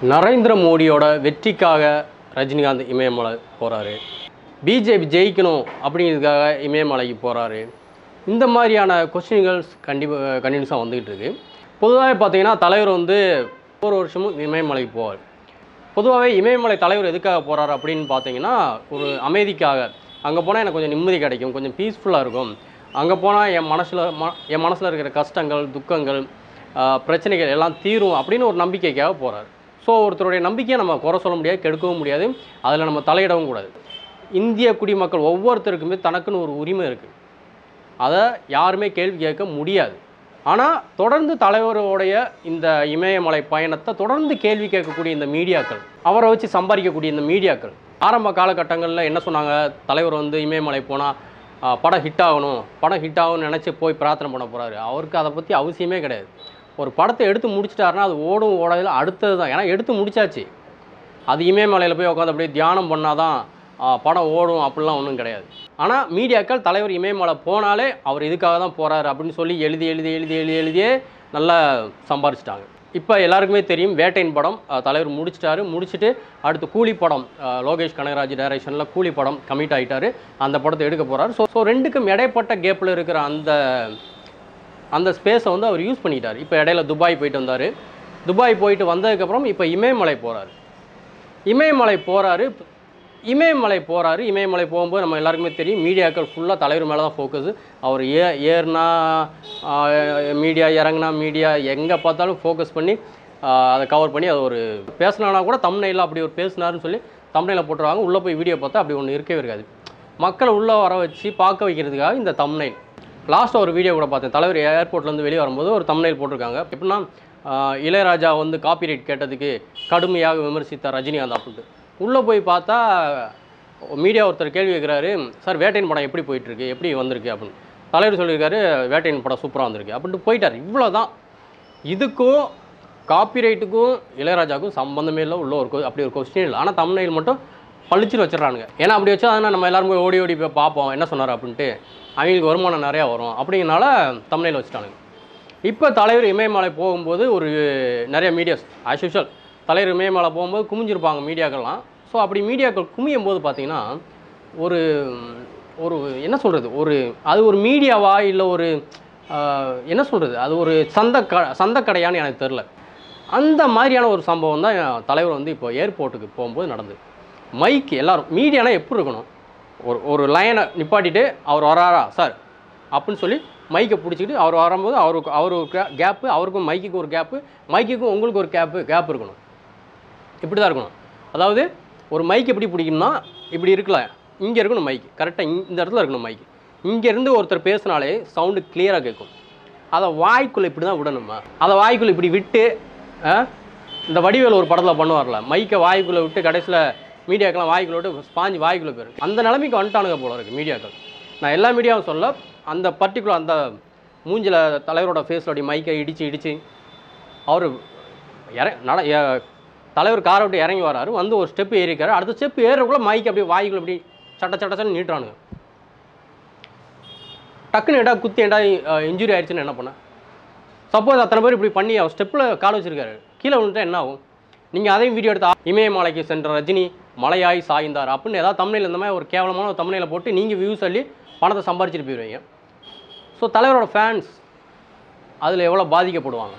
நரேந்திர மோடியோட வெற்றிக்காக ரஜினிகாந்த் இமயமலை போகிறாரு. பிஜேபி ஜெயிக்கணும் அப்படிங்கிறதுக்காக இமயமலைக்கு போகிறாரு. இந்த மாதிரியான கொஸ்டின்கள்ஸ் கண்டினியூஸாக வந்துக்கிட்டு இருக்குது. பொதுவாகவே பார்த்தீங்கன்னா தலைவர் வந்து ஒரு வருஷமும் இமயமலைக்கு போவார். பொதுவாகவே இமயமலை தலைவர் எதுக்காக போகிறாரு அப்படின்னு பார்த்தீங்கன்னா, ஒரு அமைதிக்காக. அங்கே போனால் எனக்கு கொஞ்சம் நிம்மதி கிடைக்கும், கொஞ்சம் பீஸ்ஃபுல்லாக இருக்கும். அங்கே போனால் என் மனசில் இருக்கிற கஷ்டங்கள், துக்கங்கள், பிரச்சனைகள் எல்லாம் தீரும் அப்படின்னு ஒரு நம்பிக்கைக்காக போகிறார். ஸோ ஒருத்தருடைய நம்பிக்கையை நம்ம குறை சொல்ல முடியாது, கெடுக்கவும் முடியாது, அதில் நம்ம தலையிடவும் கூடாது. இந்திய குடிமக்கள் ஒவ்வொருத்தருக்குமே தனக்குன்னு ஒரு உரிமை இருக்குது. அதை யாருமே கேள்வி கேட்க முடியாது. ஆனால் தொடர்ந்து தலைவருடைய இந்த இமயமலை பயணத்தை தொடர்ந்து கேள்வி கேட்கக்கூடிய இந்த மீடியாக்கள், அவரை வச்சு சம்பாதிக்கக்கூடிய இந்த மீடியாக்கள், ஆரம்ப காலகட்டங்களில் என்ன சொன்னாங்க, தலைவர் வந்து இமயமலை போனால் படம் ஹிட் ஆகணும்னு நினச்சி போய் பிரார்த்தனை பண்ண போகிறாரு. அவருக்கு அதை பற்றி அவசியமே கிடையாது. ஒரு படத்தை எடுத்து முடிச்சிட்டாருன்னா அது ஓடும் ஓடாதில் அடுத்தது தான். ஏன்னா எடுத்து முடிச்சாச்சு. அது இமயமலையில் போய் உட்காந்து அப்படியே தியானம் பண்ணால் தான் படம் ஓடும் அப்படிலாம் ஒன்றும் கிடையாது. ஆனால் மீடியாக்கள் தலைவர் இமயமலை போனாலே அவர் இதுக்காக தான் போகிறாரு அப்படின்னு சொல்லி எழுதியே நல்லா சம்பாரிச்சிட்டாங்க. இப்போ எல்லாருக்குமே தெரியும், வேட்டையின் படம் தலைவர் முடிச்சுட்டு அடுத்து கூலி படம், லோகேஷ் கனகராஜ் டைரக்ஷனில் கூலி படம் கமிட் ஆகிட்டார். அந்த படத்தை எடுக்க போகிறார். ஸோ ரெண்டுக்கும் இடைப்பட்ட கேப்பில் இருக்கிற அந்த ஸ்பேஸை வந்து அவர் யூஸ் பண்ணிட்டார். இப்போ இடையில துபாய் போயிட்டு வந்தார். துபாய் போயிட்டு வந்ததுக்கப்புறம் இப்போ இமயமலை போகிறாரு. இமயமலை போகும்போது நம்ம எல்லாருக்குமே தெரியும், மீடியாக்கள் ஃபுல்லாக தலைவர் மேலே தான் ஃபோக்கஸு. அவர் ஏறினா மீடியா, இறங்கினா மீடியா, எங்கே பார்த்தாலும் ஃபோக்கஸ் பண்ணி அதை கவர் பண்ணி அது ஒரு பேசினானா கூட தம்ப்நெயிலில் அப்படி ஒரு பேசினாருன்னு சொல்லி தம்ப்நெயிலில் போட்டுருவாங்க. உள்ளே போய் வீடியோ பார்த்தா அப்படி ஒன்று இருக்கவே இருக்காது. மக்களை உள்ளே வர வச்சு பார்க்க வைக்கிறதுக்காக இந்த தம்ப்நெயில். லாஸ்ட்டாக ஒரு வீடியோ கூட பார்த்தேன். தலைவர் ஏர்போர்ட்லேருந்து வெளியே வரும்போது ஒரு தம்ப்நெயில் போட்டிருக்காங்க. எப்படின்னா, இளையராஜா வந்து காப்பிரைட் கேட்டதுக்கு கடுமையாக விமர்சித்தார் ரஜினிகாந்த் அப்படின்ட்டு. உள்ளே போய் பார்த்தா மீடியா ஒருத்தர் கேள்வி கேட்குறாரு, சார் வேட்டையின் படம் எப்படி போயிட்டுருக்கு, எப்படி வந்திருக்கு அப்படின்னு. தலைவர் சொல்லியிருக்காரு, வேட்டையின் படம் சூப்பராக வந்திருக்கு அப்படின்ட்டு போயிட்டார். இவ்வளோ தான். இதுக்கும் காப்பிரைட்டுக்கும் இளையராஜாவுக்கும் சம்மந்தமே இல்லை. உள்ள அப்படி ஒரு கொஸ்டின் இல்லை. ஆனால் தம்ப்நெயில் மட்டும் பழிச்சுன்னு வச்சிடறானுங்க. ஏன்னா அப்படி வச்சா அதனால் நம்ம எல்லாரும் போய் ஓடி போய் பார்ப்போம் என்ன சொன்னார் அப்படின்ட்டு, அவங்களுக்கு வருமானம் நிறையா வரும் அப்படிங்கிறனால தம்ப்நெயில் வச்சுட்டானுங்க. இப்போ தலைவர் இமயமலை போகும்போது ஒரு நிறைய மீடியாஸ் ஆஸ் யூஷுவல் தலைவர் இமயமலை போகும்போது குமிஞ்சிருப்பாங்க மீடியாக்கள்லாம். ஸோ அப்படி மீடியாக்கள் குமியும் போது பார்த்தீங்கன்னா ஒரு என்ன சொல்கிறது, அது ஒரு மீடியாவா இல்லை ஒரு என்ன சொல்கிறது, அது ஒரு சந்தக்கடையான்னு எனக்கு தெரில. அந்த மாதிரியான ஒரு சம்பவம் தான் தலைவர் வந்து இப்போ ஏர்போர்ட்டுக்கு போகும்போது நடந்தது. மைக் எல்லோரும் மீடியானா எப்படி இருக்கணும், ஒரு லைனை நிப்பாட்டிட்டு அவர் வராரா சார் அப்படின்னு சொல்லி மைக்கை பிடிச்சிக்கிட்டு அவர் வரும்போது அவருக்கு கேப்பு, அவருக்கும் மைக்குக்கு ஒரு கேப்பு, மைக்குக்கும் உங்களுக்கு ஒரு கேப் இருக்கணும். இப்படி தான் இருக்கணும். அதாவது ஒரு மைக் எப்படி பிடிக்கணும்னா இப்படி இருக்கல, இங்கே இருக்கணும் மைக்கு, கரெக்டாக இந்த இடத்துல இருக்கணும் மைக்கு. இங்கேருந்து ஒருத்தர் பேசினாலே சவுண்டு கிளியராக கேட்கும். அதை வாய்க்குள்ளே இப்படி தான் விடணுமா, அதை வாய்க்குள்ளே இப்படி விட்டு இந்த வடிவேல் ஒரு படத்தில் பண்ணுவார்ல, மைக்கை வாய்க்குள்ளே விட்டு கடைசியில் மீடியாக்கெல்லாம் வாய்க்குள்ளே விட்டு ஸ்பாஞ்சு வாய்க்குள்ளே போயிருக்கு. அந்த நிலைமைக்கு வந்துட்டானுங்க போல இருக்குது மீடியாக்கள். நான் எல்லா மீடியாவும் சொல்ல, அந்த பர்டிகுலர் அந்த மூஞ்சில் தலைவரோட ஃபேஸில் அப்படி மைக்கை இடித்து அவர் தலைவர் காரை விட்டு இறங்கி வராரு, வந்து ஒரு ஸ்டெப்பு ஏறிக்காரு. அடுத்த ஸ்டெப்பு ஏறக்குள்ளே மைக்கு அப்படியே வாய்க்குள்ளே அப்படி சட்டச்சன்னு நீட்டுறானுங்க. டக்குன்னு ஏண்டா குத்தி ஏண்டா இன்ஜுரி ஆயிடுச்சுன்னு என்ன பண்ண? சப்போஸ் அத்தனை பேர் இப்படி பண்ணி அவர் ஸ்டெப்பில் கால் வச்சுருக்காரு, கீழே விழுந்துட்டா என்ன ஆகும்? நீங்கள் அதையும் வீடியோ எடுத்து இமயமலைக்கு சென்ற ரஜினி மலையாய் சாய்ந்தார் அப்படின்னு ஏதாவது தம்ப்நெயில் இந்த மாதிரி ஒரு கேவலமான ஒரு தம்ப்நெயிலை போட்டு நீங்கள் வியூஸ் சொல்லி பணத்தை சம்பாரிச்சிட்டு போயிடுவீங்க. ஸோ தலைவரோட ஃபேன்ஸ் அதில் எவ்வளோ பாதிக்கப்படுவாங்க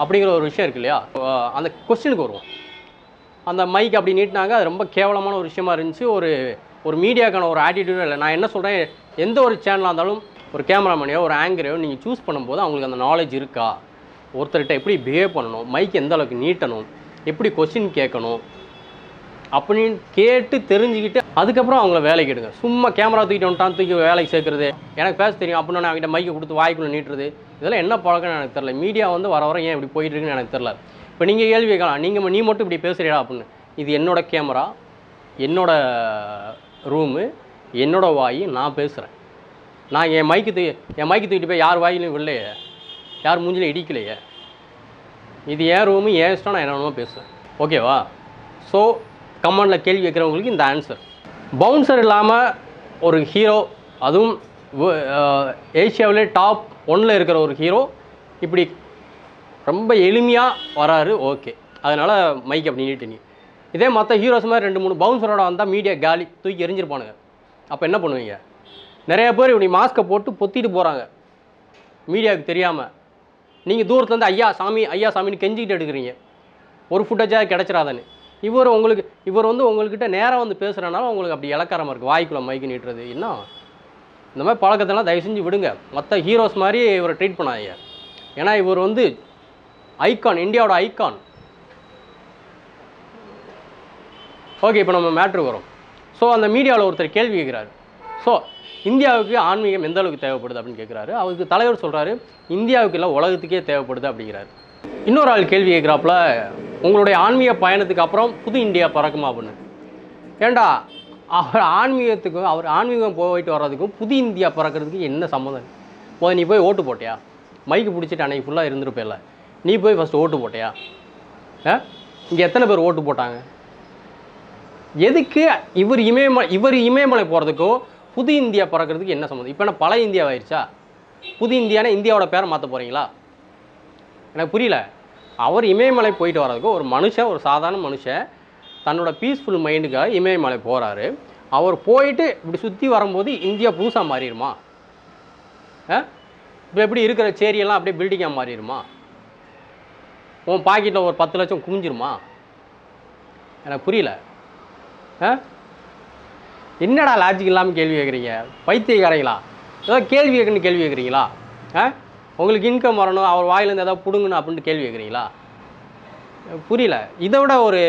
அப்படிங்கிற ஒரு விஷயம் இருக்கு இல்லையா? அந்த கொஸ்டினுக்கு வருவோம். அந்த மைக் அப்படி நீட்டினாங்க, அது ரொம்ப கேவலமான ஒரு விஷயமா இருந்துச்சு. ஒரு மீடியாக்கான ஒரு ஆட்டிடியூடும் இல்லை. நான் என்ன சொல்கிறேன், எந்த ஒரு சேனலாக இருந்தாலும் ஒரு கேமராமேனையோ ஒரு ஆங்கரையோ நீங்கள் சூஸ் பண்ணும்போது அவங்களுக்கு அந்த நாலேஜ் இருக்கா, ஒருத்தர்கிட்ட எப்படி பிஹேவ் பண்ணணும், மைக் எந்த அளவுக்கு நீட்டணும், எப்படி கொஸ்டின் கேட்கணும் அப்படின்னு கேட்டு தெரிஞ்சுக்கிட்டு அதுக்கப்புறம் அவங்கள வேலைக்கு எடுங்க. சும்மா கேமரா தூக்கி வேலைக்கு சேர்க்குறது, எனக்கு பேச தெரியும் அப்படின்னு அவங்ககிட்ட மைக்கை கொடுத்து வாய்க்குள்ளே நீட்டுறது, இதெல்லாம் என்ன பழக்கம்னு எனக்கு தெரில. மீடியா வந்து வர ஏன் இப்படி போயிட்டுருக்குன்னு எனக்கு தெரில. இப்போ நீங்கள் கேள்வி கேட்கலாம், நீ மட்டும் இப்படி பேசுகிறீடா அப்படின்னு. இது என்னோடய கேமரா, என்னோடய ரூமு, என்னோடய வாய், நான் பேசுகிறேன். நான் என் மைக்கு தூக்கிட்டு போய் யார் வாயிலையும் இல்லையே, யார் மூஞ்சிலையும் இடிக்கலையே. இது என் ரூமு, என் இஷ்டம், நான் என்னென்னமோ பேசுவேன். ஓகேவா? ஸோ கமெண்டில் கேள்வி வைக்கிறவங்களுக்கு இந்த ஆன்சர். பவுன்சர் இல்லாமல் ஒரு ஹீரோ, அதுவும் ஏஷியாவிலே டாப் 1 இருக்கிற ஒரு ஹீரோ இப்படி ரொம்ப எளிமையாக வராரு. ஓகே, அதனால் மைக் அப்படி நீட்டு நீ இதே மற்ற ஹீரோஸ் மாதிரி 2-3 பவுன்சரோட வந்தால் மீடியா காலி தூக்கி எரிஞ்சிருப்பானுங்க. அப்போ என்ன பண்ணுவீங்க? நிறைய பேர் இப்படி மாஸ்க்கை போட்டு பொத்திட்டு போகிறாங்க மீடியாவுக்கு தெரியாமல். நீங்கள் தூரத்துலேருந்து ஐயா சாமின்னு கெஞ்சிக்கிட்டு எடுக்கிறீங்க, ஒரு ஃபுட்டேஜாக கிடச்சிடாதான்னு. இவர் வந்து உங்கள்கிட்ட நேராக வந்து பேசுகிறனால உங்களுக்கு அப்படி இலக்காரமாக இருக்குது, வாய்க்குள்ள மைக்கு நீட்டுறது. என்ன இந்த மாதிரி பழக்கத்தெல்லாம் தயவு செஞ்சு விடுங்க. மற்ற ஹீரோஸ் மாதிரி இவரை ட்ரீட் பண்ணாதீங்க. ஏன்னா இவர் வந்து ஐகான், இந்தியாவோட ஐகான். ஓகே, இப்போ நம்ம மேட்ருக்கு வரோம். ஸோ அந்த மீடியாவில் ஒருத்தர் கேள்வி கேட்குறாரு. ஸோ இந்தியாவுக்கு ஆன்மீகம் எந்த அளவுக்கு தேவைப்படுது அப்படின்னு கேட்குறாரு. அவருக்கு தலைவர் சொல்கிறாரு, இந்தியாவுக்கு இல்லை உலகத்துக்கே தேவைப்படுது அப்படிங்கிறாரு. இன்னொரு ஆள் கேள்வி கேட்குறாப்புல, உங்களுடைய ஆன்மீக பயணத்துக்கு அப்புறம் புது இந்தியா பறக்குமா அப்படின்னு. ஏண்டா அவர் ஆன்மீகம் போயிட்டு வர்றதுக்கும் புது இந்தியா பறக்கிறதுக்கு என்ன சம்மந்தம்? போய் நீ போய் ஓட்டு போட்டியா? மைக்கு பிடிச்சிட்டு அன்னைக்கு ஃபுல்லாக இருந்துருப்பேல, நீ போய் ஃபஸ்ட்டு ஓட்டு போட்டியா? இங்கே எத்தனை பேர் ஓட்டு போட்டாங்க? எதுக்கு இவர் இமயமலை போகிறதுக்கும் புது இந்தியா பறக்கிறதுக்கு என்ன சம்மந்தம்? இப்போ என்ன பழைய இந்தியாவாயிருச்சா? புது இந்தியானா இந்தியாவோட பேரை மாற்ற போகிறீங்களா? எனக்கு புரியல. அவர் இமயமலை போயிட்டு வர்றதுக்கு ஒரு சாதாரண மனுஷன் தன்னோட பீஸ்ஃபுல் மைண்டுக்காக இமயமலை போகிறாரு. அவர் போயிட்டு இப்படி சுற்றி வரும்போது இந்தியா புதுசாக மாறிடுமா? இப்போ எப்படி இருக்கிற சேரியெல்லாம் அப்படியே பில்டிங்காக மாறிடுமா? உன் பாக்கெட்டில் ஒரு 10 லட்சம் குமிஞ்சிருமா? எனக்கு புரியல. என்னடா லாஜிக் இல்லாமல் கேள்வி கேட்குறீங்க? பைத்தியக்காரங்களா? ஏதாவது கேள்வி கேட்குறீங்களா? உங்களுக்கு இன்கம் வரணும், அவர் வாயிலேருந்து ஏதாவது பிடுங்கணும் அப்படின்ட்டு கேள்வி கேட்குறீங்களா? புரியல. இதை விட ஒரு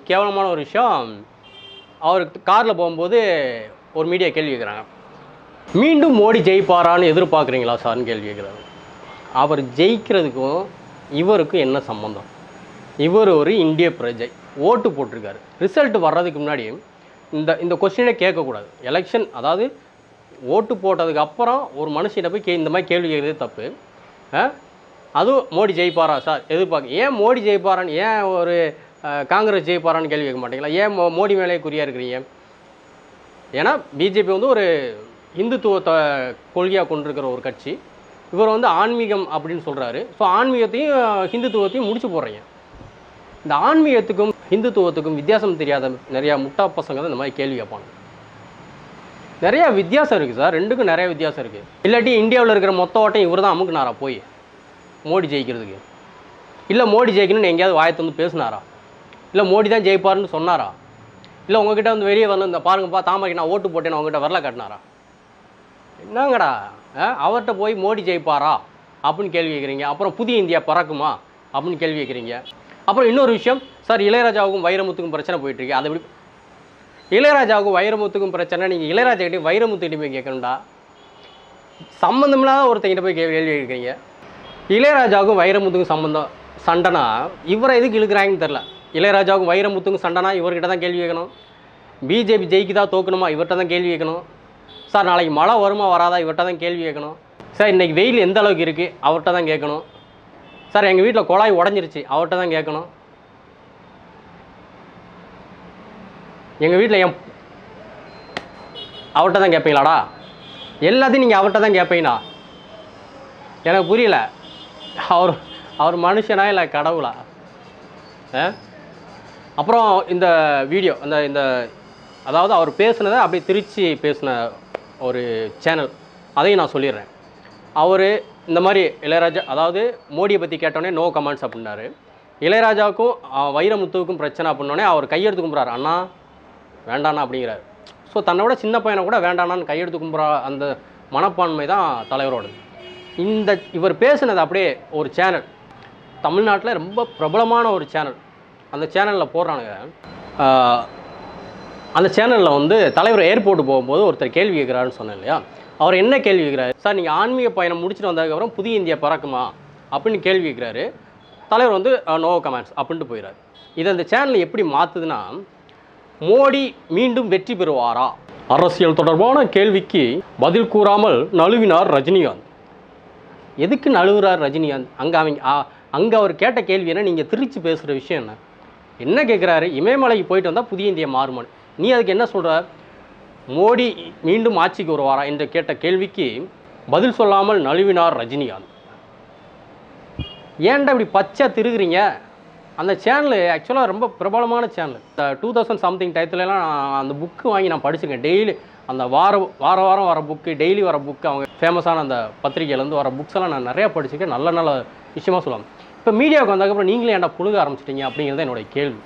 கேவலமான ஒரு விஷயம், அவர் காரில் போகும்போது ஒரு மீடியா கேள்வி கேட்குறாங்க, மீண்டும் மோடி ஜெயிப்பாரான்னு எதிர்பார்க்குறீங்களா சார்னு கேள்வி கேட்குறாரு. அவர் ஜெயிக்கிறதுக்கும் இவருக்கும் என்ன சம்மந்தம்? இவர் ஒரு இந்திய பிரஜை, ஓட்டு போட்டிருக்காரு. ரிசல்ட் வர்றதுக்கு முன்னாடி இந்த கொஸ்டினே கேட்கக்கூடாது. எலெக்ஷன், அதாவது ஓட்டு போட்டதுக்கு அப்புறம் ஒரு மனுஷன்கிட்ட போய் இந்த மாதிரி கேள்வி கேட்குறது தப்பு. அதுவும் மோடி ஜெயிப்பாரா சார் ஏன் மோடி ஜெயிப்பாரான்னு, ஏன் ஒரு காங்கிரஸ் ஜெயிப்பாரான்னு கேள்வி கேட்க மாட்டீங்களா? ஏன் மோடி மேலே குறியாக இருக்கிறீங்க? ஏன்னா பிஜேபி வந்து ஒரு இந்துத்துவத்தை கொள்கையாக கொண்டிருக்கிற ஒரு கட்சி. இவர் வந்து ஆன்மீகம் அப்படின்னு சொல்கிறாரு. ஸோ ஆன்மீகத்தையும் ஹிந்துத்துவத்தையும் முடிச்சு போடுறீங்க. இந்த ஆன்மீகத்துக்கும் ஹிந்துத்துவத்துக்கும் வித்தியாசம் தெரியாத நிறையா முட்டா பசங்க தான் இந்த மாதிரி கேள்வி கேட்பாங்க. நிறையா வித்தியாசம் இருக்குது சார், ரெண்டுக்கும் நிறைய வித்தியாசம் இருக்குது. இல்லாட்டி இந்தியாவில் இருக்கிற மொத்த ஓட்டம் இவர் தான் அமுக்குனாரா போய் மோடி ஜெயிக்கிறதுக்கு? இல்லை மோடி ஜெயிக்கணும்னு எங்கேயாவது வாயத்தை வந்து பேசினாரா? இல்லை மோடி தான் ஜெயிப்பாருன்னு சொன்னாரா? இல்லை உங்ககிட்ட வந்து வெளியே வந்து இந்த பாருங்கப்பா தாமரைக்கு நான் ஓட்டு போட்டேன்னு உங்ககிட்ட வரல காட்டினாரா? என்னங்கடா அவர்கிட்ட போய் மோடி ஜெயிப்பாரா அப்படின்னு கேள்வி கேட்குறீங்க. அப்புறம் புதிய இந்தியா பறக்குமா அப்படின்னு கேள்வி கேட்குறீங்க. அப்புறம் இன்னொரு விஷயம் சார், இளையராஜாவுக்கும் வைரமுத்துக்கும் பிரச்சனை போயிட்டுருக்கு. அதை எப்படி இளையராஜாவுக்கும் வைரமுத்துக்கும் பிரச்சனை? நீங்கள் இளையராஜாக்கிட்டையும் வைரமுத்துக்கிட்டையும் போய் கேட்கணும்டா. சம்மந்தமில்லாத ஒருத்தங்கிட்ட போய் கேள்வி கேட்குறீங்க. இளையராஜாவுக்கும் வைரமுத்துக்கும் சம்மந்தம் சண்டைனா இவரை எதுக்கு இழுக்கிறாங்கன்னு தெரில. இளையராஜாவுக்கும் வைரமுத்துக்கும் சண்டைனா இவர்கிட்ட தான் கேள்வி கேட்கணும். பிஜேபி ஜெயிக்குதா தோக்கணுமா இவர்கிட்ட தான் கேள்வி கேட்கணும். சார் நாளைக்கு மழை வருமா வராதா இவர்கிட்ட தான் கேள்வி கேட்கணும். சார் இன்றைக்கி வெயில் எந்த அளவுக்கு இருக்குது அவர்கிட்ட தான் கேட்கணும். சார் எங்கள் வீட்டில் குழாய் உடஞ்சிருச்சு அவர்கிட்ட தான் கேட்கணும். எங்கள் வீட்டில் அவர்கிட்ட தான் கேட்பீங்களாடா? எல்லாத்தையும் நீங்கள் அவர்கிட்ட தான் கேட்பீங்களா? எனக்கு புரியல. அவர் மனுஷனா இல்லை கடவுளா? அப்புறம் இந்த வீடியோ இந்த அதாவது அவர் பேசுனதை அப்படியே திருச்சி பேசின ஒரு சேனல், அதையும் நான் சொல்லிடுறேன். அவர் இந்த மாதிரி இளையராஜா, அதாவது மோடியை பற்றி கேட்டோடனே நோ கமெண்ட்ஸ் அப்படின்னாரு. இளையராஜாவுக்கும் வைரமுத்துவுக்கும் பிரச்சனை அப்படின்னோடனே அவர் கையெடுத்து கும்புறாரு, அண்ணா வேண்டாண்ணா அப்படிங்கிறார். ஸோ தன்னோட சின்ன பையனை கூட வேண்டாண்ணான்னு கையெடுத்து கும்புறா அந்த மனப்பான்மை தான் தலைவரோடு. இவர் பேசுனது அப்படியே ஒரு சேனல், தமிழ்நாட்டில் ரொம்ப பிரபலமான ஒரு சேனல், அந்த சேனலில் போடுறானுங்க. அந்த சேனலில் வந்து தலைவர் ஏர்போர்ட்டு போகும்போது ஒருத்தர் கேள்வி கேட்குறாருன்னு சொன்னேன் இல்லையா? அவர் என்ன கேள்வி கேட்குறாரு? சார் நீங்கள் ஆன்மீக பயணம் முடிச்சுட்டு வந்ததுக்கப்புறம் புதிய இந்தியா பறக்குமா அப்படின்னு கேள்வி கேட்குறாரு. தலைவர் வந்து நோ கமெண்ட்ஸ் அப்படின்ட்டு போயிடுறாரு. இதை அந்த சேனல் எப்படி மாற்றுதுன்னா, மோடி மீண்டும் வெற்றி பெறுவாரா அரசியல் தொடர்பான கேள்விக்கு பதில் கூறாமல் நழுவினார் ரஜினிகாந்த். எதுக்கு நழுவுறார் ரஜினிகாந்த்? அங்கே அவர் கேட்ட கேள்வி என்ன? நீங்கள் திருச்சி பேசுகிற விஷயம் என்ன கேட்குறாரு? இமயமலைக்கு போயிட்டு வந்தால் புதிய இந்தியா மாறுமான்னு. நீ அதுக்கு என்ன சொல்கிற? மோடி மீண்டும் ஆட்சிக்கு வருவாரா என்று கேட்ட கேள்விக்கு பதில் சொல்லாமல் நழுவினார் ரஜினிகாந்த். ஏன்டா இப்படி பச்சை திருகுறீங்க? அந்த சேனல் ஆக்சுவலாக ரொம்ப பிரபலமான சேனல். 2000 சம்திங் டயத்துலலாம் அந்த புக்கு வாங்கி நான் படிச்சிருக்கேன். டெய்லி அந்த வாரம் வர புக்கு, டெய்லி வர புக்கு, அவங்க ஃபேமஸான அந்த பத்திரிகையிலேருந்து வர புக்ஸ் எல்லாம் நான் நிறையா படிச்சிருக்கேன். நல்ல விஷயமா சொல்லுவாங்க. இப்போ மீடியாவுக்கு வந்ததுக்கப்புறம் நீங்களே ஏன்டா புழுக ஆரம்பிச்சிட்டிங்க அப்படிங்கிறது என்னோடய கேள்வி.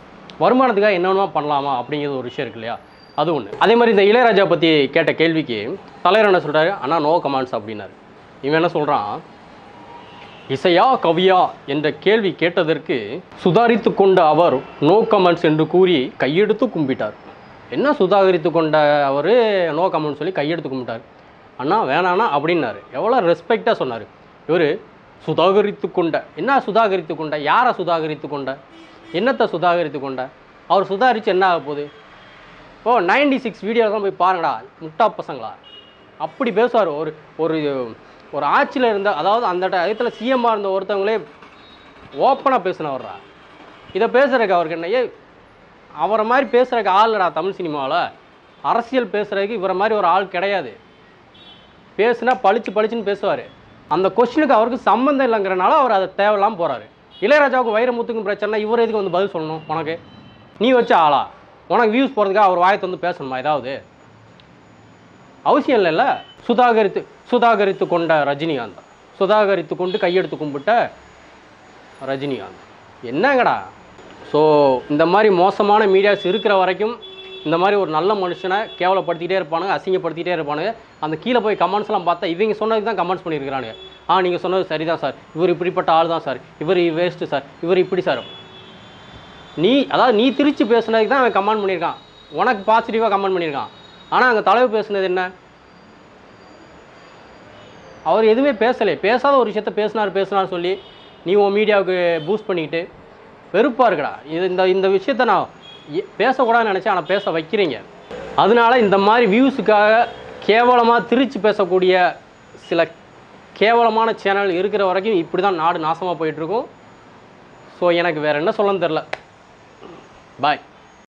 வருமானத்துக்காக என்னென்னமா பண்ணலாமா அப்படிங்கிறது ஒரு விஷயம் இருக்கு இல்லையா, அது ஒன்று. அதே மாதிரி இந்த இளையராஜா பற்றி கேட்ட கேள்விக்கு தலைவர் என்ன சொல்கிறாரு, அண்ணா நோ கமெண்ட்ஸ் அப்படின்னாரு. இவன் என்ன சொல்கிறான், இசையா கவியா என்ற கேள்வி கேட்டதற்கு சுதாரித்து கொண்ட அவர் நோ கமெண்ட்ஸ் என்று கூறி கையெடுத்து கும்பிட்டார். என்ன சுதாகரித்து கொண்ட அவர் நோ கமெண்ட் சொல்லி கையெடுத்து கும்பிட்டார். அண்ணா வேணாண்ணா அப்படின்னாரு. எவ்வளோ ரெஸ்பெக்டாக சொன்னார். இவர் சுதாகரித்து கொண்ட, என்ன சுதாகரித்து கொண்ட, யாரை சுதாகரித்து கொண்ட, என்னத்தை சுதாகரித்து கொண்ட, அவர் சுதாரித்து என்ன ஆக போகுது? ஓ 96 வீடியோவில் தான் போய் பாருங்கடா முட்டா பசங்களா, அப்படி பேசுவார். ஒரு ஒரு ஆட்சியில் இருந்த, அதாவது அந்த இடத்துல சிஎம்மாக இருந்த ஒருத்தவங்களே ஓப்பனாக பேசினவர்றா. இதை பேசுகிறதுக்கு அவருக்கு என்ன, அவரை மாதிரி பேசுகிறதுக்கு ஆளுடா தமிழ் சினிமாவில். அரசியல் பேசுகிறதுக்கு இவரை மாதிரி ஒரு ஆள் கிடையாது. பேசுனா பளிச்சுன்னு பேசுவார். அந்த கொஸ்டினுக்கு அவருக்கு சம்மந்தம் இல்லைங்கிறனால அவர் அதை தேவையில்லாமல் போகிறாரு. இளையராஜாவுக்கு வைரமுத்துக்கும் பிரச்சனை, இவர் எதுக்கு வந்து பதில் சொல்லணும்? உனக்கு நீ வச்ச ஆளா? உனக்கு வியூஸ் போகிறதுக்காக அவர் வாயத்தை வந்து பேசணுமா? ஏதாவது அவசியம் இல்லைல்ல. சுதாகரித்து கொண்ட ரஜினிகாந்த், சுதாகரித்து கொண்டு கையெடுத்து கும்பிட்ட ரஜினிகாந்த் என்னங்கடா? ஸோ இந்த மாதிரி மோசமான மீடியாஸ் இருக்கிற வரைக்கும் இந்த மாதிரி ஒரு நல்ல மனுஷனை கேவலப்படுத்திகிட்டே இருப்பானுங்க, அசிங்கப்படுத்திகிட்டே இருப்பானுங்க. அந்த கீழே போய் கமெண்ட்ஸ்லாம் பார்த்தா இவங்க சொன்னதுக்கு தான் கமெண்ட்ஸ் பண்ணியிருக்கிறானுங்க. நீங்கள் சொன்னது சரிதான் சார், இவர் இப்படிப்பட்ட ஆள் தான் சார், இவர் வேஸ்ட்டு சார், இவர் இப்படி சார். அதாவது நீ திருச்சி பேசுனதுக்கு தான் அவன் கமெண்ட் பண்ணியிருக்கான், உனக்கு பாசிட்டிவாக கமெண்ட் பண்ணியிருக்கான். ஆனால் அங்கே தலைவர் பேசுனது என்ன? அவர் எதுவுமே பேசலை. பேசாத ஒரு விஷயத்த பேசினார் சொல்லி நீ உன் மீடியாவுக்கு பூஸ்ட் பண்ணிக்கிட்டு வெறுப்பாக இருக்குடா. இந்த விஷயத்த நான் பேசக்கூடாதுன்னு நினச்சேன், ஆனால் பேச வைக்கிறீங்க. அதனால இந்த மாதிரி வியூஸுக்காக கேவலமாக திருச்சி பேசக்கூடிய சில கேவலமான சேனல் இருக்கிற வரைக்கும் இப்படி தான் நாடு நாசமாக போயிட்டுருக்கும். ஸோ எனக்கு வேறு என்ன சொல்லணும்னு தெரில. பாய்.